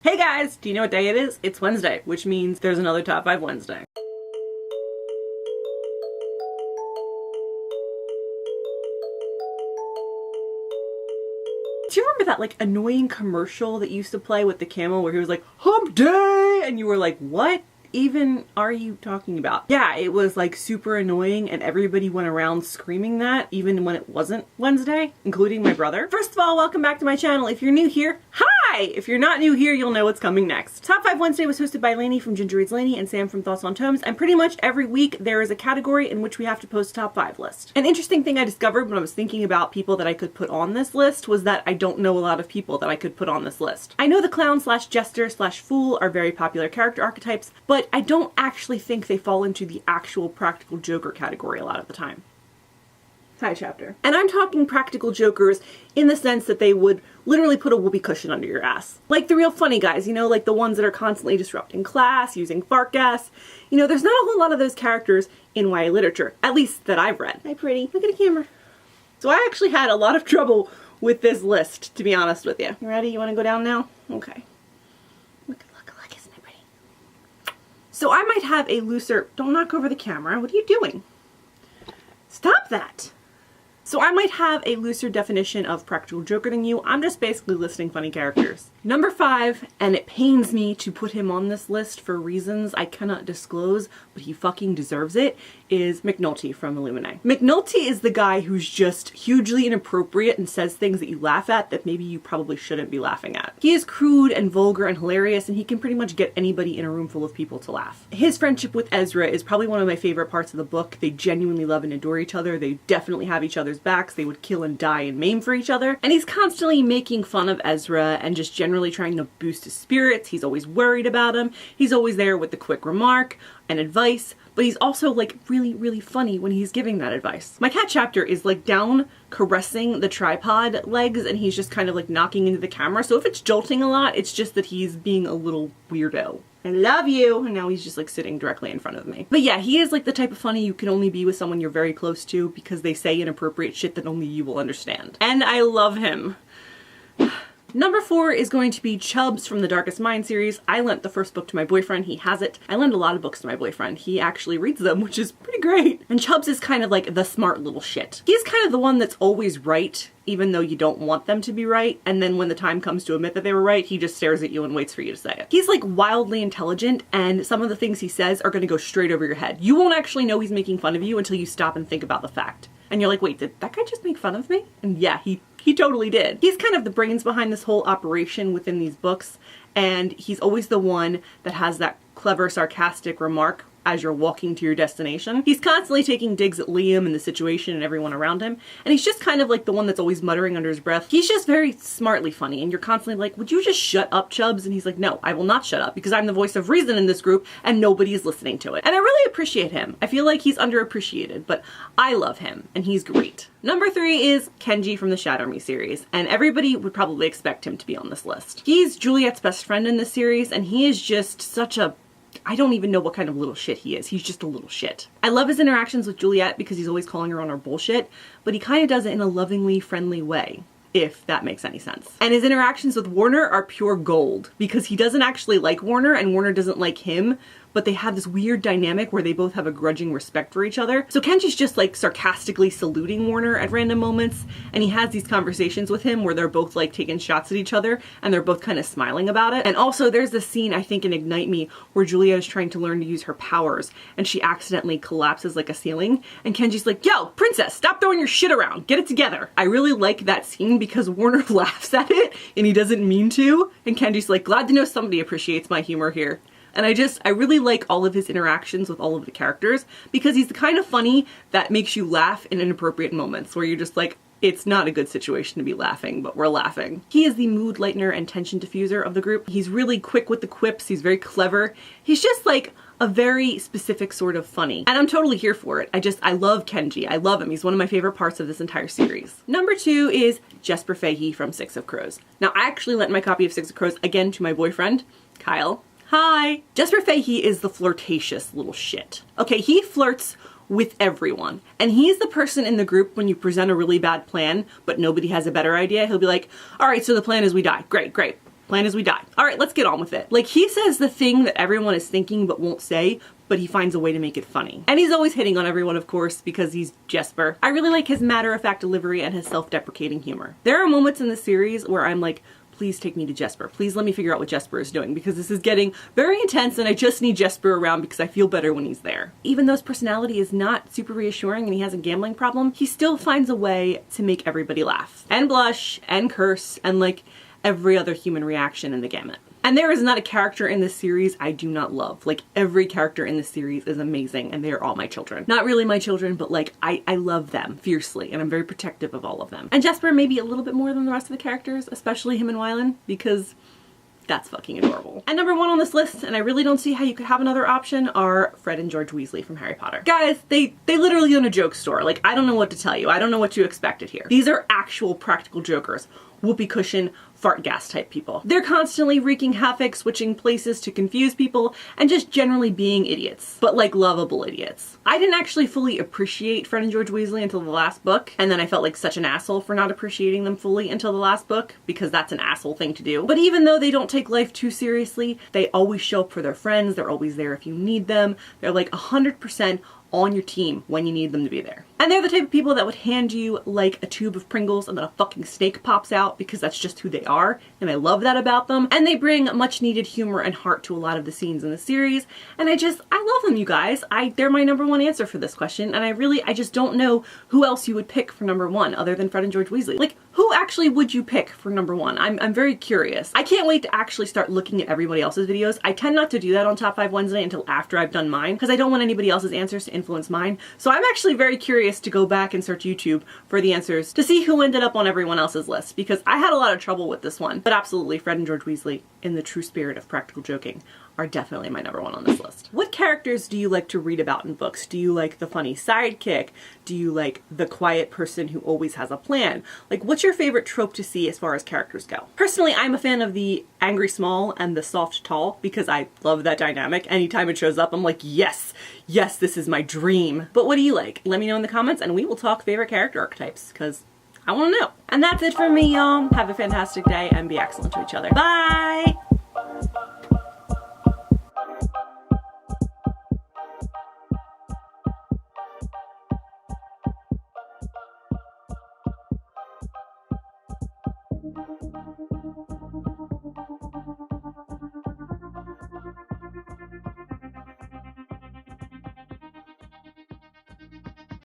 Hey guys, do you know what day it is? It's Wednesday, which means there's another Top 5 Wednesday. Do you remember that like annoying commercial that used to play with the camel where he was like, hump day? And you were like, what even are you talking about? Yeah, it was like super annoying and everybody went around screaming that even when it wasn't Wednesday, including my brother. First of all, welcome back to my channel. If you're new here, hi! If you're not new here, you'll know what's coming next. Top 5 Wednesday was hosted by Lainey from Ginger Reads Lainey and Sam from Thoughts on Tomes, and pretty much every week there is a category in which we have to post a top 5 list. An interesting thing I discovered when I was thinking about people that I could put on this list was that I don't know a lot of people that I could put on this list. I know the clown slash jester slash fool are very popular character archetypes, but I don't actually think they fall into the actual practical joker category a lot of the time. Hi, chapter. And I'm talking practical jokers in the sense that they would literally put a whoopee cushion under your ass. Like the real funny guys, you know, like the ones that are constantly disrupting class, using fart gas. You know, there's not a whole lot of those characters in YA literature, at least that I've read. Hi, pretty. Look at the camera. So I actually had a lot of trouble with this list, to be honest with you. You ready? You want to go down now? Okay. Look, isn't it pretty? So I might have a looser... Don't knock over the camera. What are you doing? Stop that! So I might have a looser definition of practical joker than you. I'm just basically listing funny characters. Number 5, and it pains me to put him on this list for reasons I cannot disclose, but he fucking deserves it, is McNulty from Illuminating. McNulty is the guy who's just hugely inappropriate and says things that you laugh at that maybe you probably shouldn't be laughing at. He is crude and vulgar and hilarious, and he can pretty much get anybody in a room full of people to laugh. His friendship with Ezra is probably one of my favorite parts of the book. They genuinely love and adore each other. They definitely have each other's backs. They would kill and die and maim for each other. And he's constantly making fun of Ezra and just generally trying to boost his spirits. He's always worried about him. He's always there with the quick remark and advice, but he's also like really funny when he's giving that advice. My cat chapter is like down caressing the tripod legs and he's just kind of like knocking into the camera. So if it's jolting a lot, it's just that he's being a little weirdo. I love you! And now he's just like sitting directly in front of me. But yeah, he is like the type of funny you can only be with someone you're very close to because they say inappropriate shit that only you will understand. And I love him. Number 4 is going to be Chubs from the Darkest Mind series. I lent the first book to my boyfriend. He has it. I lend a lot of books to my boyfriend. He actually reads them, which is pretty great. And Chubs is kind of like the smart little shit. He's kind of the one that's always right, even though you don't want them to be right. And then when the time comes to admit that they were right, he just stares at you and waits for you to say it. He's like wildly intelligent, and some of the things he says are going to go straight over your head. You won't actually know he's making fun of you until you stop and think about the fact. And you're like, wait, did that guy just make fun of me? And yeah, he totally did. He's kind of the brains behind this whole operation within these books, and he's always the one that has that clever, sarcastic remark as you're walking to your destination. He's constantly taking digs at Liam and the situation and everyone around him, and he's just kind of like the one that's always muttering under his breath. He's just very smartly funny, and you're constantly like, would you just shut up, Chubs? And he's like, no, I will not shut up, because I'm the voice of reason in this group, and nobody is listening to it. And I really appreciate him. I feel like he's underappreciated, but I love him, and he's great. Number 3 is Kenji from the Shadow Me series, and everybody would probably expect him to be on this list. He's Juliet's best friend in this series, and he is just such a... I don't even know what kind of little shit he is. He's just a little shit. I love his interactions with Juliet because he's always calling her on her bullshit, but he kind of does it in a lovingly friendly way, if that makes any sense. And his interactions with Warner are pure gold because he doesn't actually like Warner and Warner doesn't like him, but they have this weird dynamic where they both have a grudging respect for each other. So Kenji's just like sarcastically saluting Warner at random moments, and he has these conversations with him where they're both like taking shots at each other and they're both kind of smiling about it. And also there's this scene, I think in Ignite Me, where Juliet is trying to learn to use her powers and she accidentally collapses like a ceiling, and Kenji's like, yo, princess, stop throwing your shit around, get it together. I really like that scene because Warner laughs at it and he doesn't mean to, and Kenji's like, glad to know somebody appreciates my humor here. And I really like all of his interactions with all of the characters because he's the kind of funny that makes you laugh in inappropriate moments where you're just like, it's not a good situation to be laughing, but we're laughing. He is the mood lightener and tension diffuser of the group. He's really quick with the quips. He's very clever. He's just like a very specific sort of funny. And I'm totally here for it. I love Kenji. I love him. He's one of my favorite parts of this entire series. Number 2 is Jesper Fahey from Six of Crows. Now, I actually lent my copy of Six of Crows again to my boyfriend, Kyle. Hi! Jesper Fahey is the flirtatious little shit. Okay, he flirts with everyone. And he's the person in the group when you present a really bad plan, but nobody has a better idea. He'll be like, all right, so the plan is we die. Great, great. Plan as we die. All right, let's get on with it. Like, he says the thing that everyone is thinking but won't say, but he finds a way to make it funny. And he's always hitting on everyone, of course, because he's Jesper. I really like his matter-of-fact delivery and his self-deprecating humor. There are moments in the series where I'm like, please take me to Jesper. Please let me figure out what Jesper is doing, because this is getting very intense and I just need Jesper around because I feel better when he's there. Even though his personality is not super reassuring and he has a gambling problem, he still finds a way to make everybody laugh and blush and curse and like every other human reaction in the gamut. And there is not a character in this series I do not love. Like, every character in this series is amazing and they are all my children. Not really my children, but like, I love them fiercely and I'm very protective of all of them. And Jesper maybe a little bit more than the rest of the characters, especially him and Wylan, because that's fucking adorable. And number 1 on this list, and I really don't see how you could have another option, are Fred and George Weasley from Harry Potter. Guys, they literally own a joke store. Like, I don't know what to tell you. I don't know what you expected here. These are actual practical jokers. Whoopee cushion, fart gas type people. They're constantly wreaking havoc, switching places to confuse people, and just generally being idiots. But like lovable idiots. I didn't actually fully appreciate Fred and George Weasley until the last book, and then I felt like such an asshole for not appreciating them fully until the last book, because that's an asshole thing to do. But even though they don't take life too seriously, they always show up for their friends, they're always there if you need them, they're like 100% on your team when you need them to be there. And they're the type of people that would hand you like a tube of Pringles and then a fucking snake pops out, because that's just who they are, and I love that about them. And they bring much needed humor and heart to a lot of the scenes in the series, and I love them, you guys. They're my number 1 answer for this question, and I just don't know who else you would pick for number 1 other than Fred and George Weasley. Like, who actually would you pick for number 1? I'm very curious. I can't wait to actually start looking at everybody else's videos. I tend not to do that on Top 5 Wednesday until after I've done mine, because I don't want anybody else's answers to influence mine. So I'm actually very curious to go back and search YouTube for the answers to see who ended up on everyone else's list, because I had a lot of trouble with this one. But absolutely, Fred and George Weasley, in the true spirit of practical joking, are definitely my number 1 on this list. What characters do you like to read about in books? Do you like the funny sidekick? Do you like the quiet person who always has a plan? Like, what's your favorite trope to see as far as characters go? Personally, I'm a fan of the angry small and the soft tall, because I love that dynamic. Anytime it shows up, I'm like, yes, yes, this is my dream. But what do you like? Let me know in the comments and we will talk favorite character archetypes, because I want to know. And that's it for me, y'all. Have a fantastic day and be excellent to each other. Bye!